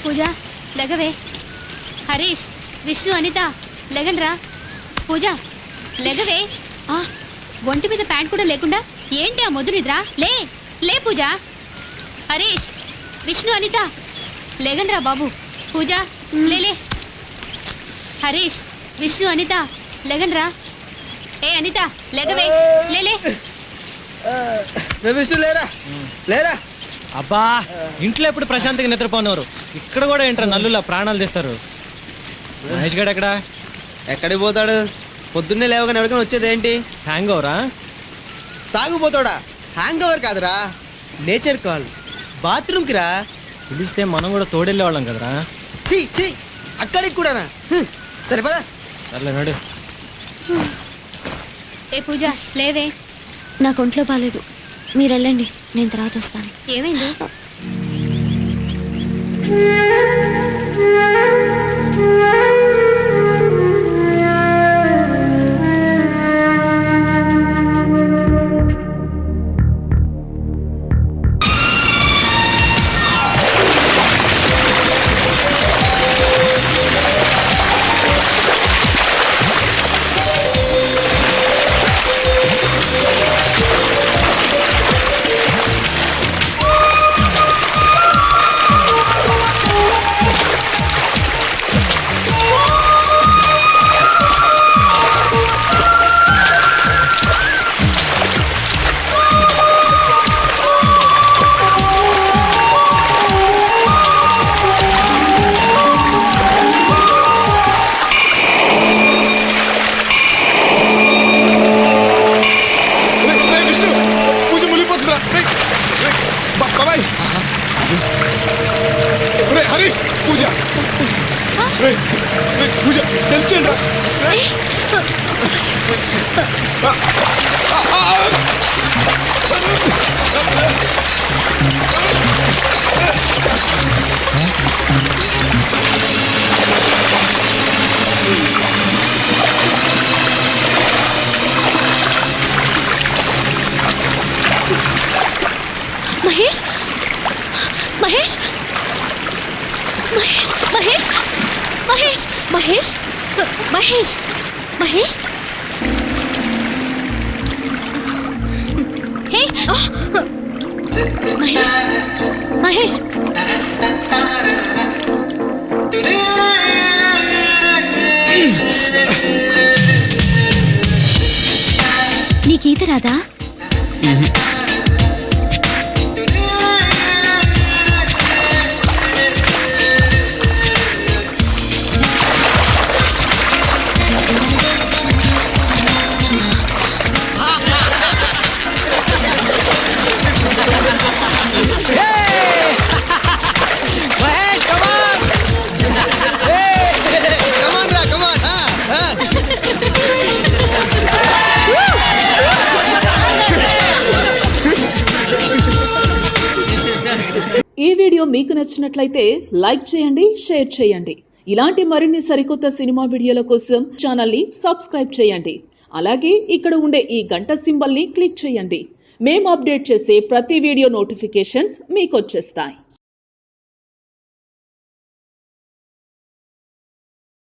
పూజ లెగవే. హరీష్, విష్ణు, అనిత లెగండ్రా. పూజ లెగవే. ఒంటి మీద ప్యాంట్ కూడా లేకుండా ఏంటి ఆ మొద్దు నిద్ర? లే లే పూజ. హరీష్, విష్ణు, అనిత లెగండ్రా బాబు. పూజ లేలే. హరీష్, విష్ణు, అనిత లెగండ్రా. ఏ అనిత లెగవే. లేలే. విష్ణు లేరా లేరా. అబ్బా, ఇంట్లో ఎప్పుడు ప్రశాంతంగా నిద్రపోనవరు, ఇక్కడ కూడా ఏంట్రా నల్లులా ప్రాణాలు తీస్తారు. మహేష్ గడు ఎక్కడా? ఎక్కడికి పోతాడు? పొద్దున్నే లేవగానే ఎవరికైనా వచ్చేది ఏంటి? హ్యాంగ్ ఓవరా? తాగుపోతాడా? హ్యాంగ్ ఓవర్ కాదురా, నేచర్ కాల్. బాత్రూమ్కి రా. పిలిస్తే మనం కూడా తోడెళ్ళే వాళ్ళం కదరా. చీ చీ, అక్కడికి కూడానా? సరిపదా. సర్లే నడు. ఏ పూజ లేవే. నాకు ఒంట్లో బాగాలేదు, మీరు వెళ్ళండి, నేను తర్వాత వస్తాను. ఏమైంది? హరీష్, పూజ పూజ తెలిచండి. మహేష్, మహేష్, మహేష్, మహేష్, మహేష్, మహేష్, మహేష్, మహేష్. హే మహేష్, మహేష్. నీకు ఈత రాదా? ఈ వీడియో మీకు నచ్చినట్లయితే లైక్ చేయండి, షేర్ చేయండి. ఇలాంటి మరిన్ని సరికొత్త సినిమా వీడియోల కోసం ఛానల్ ని సబ్స్క్రైబ్ చేయండి. అలాగే ఇక్కడ ఉండే ఈ గంట సింబల్ ని క్లిక్ చేయండి. మేము అప్డేట్ చేసే ప్రతి వీడియో నోటిఫికేషన్స్ మీకు వచ్చేస్తాయి.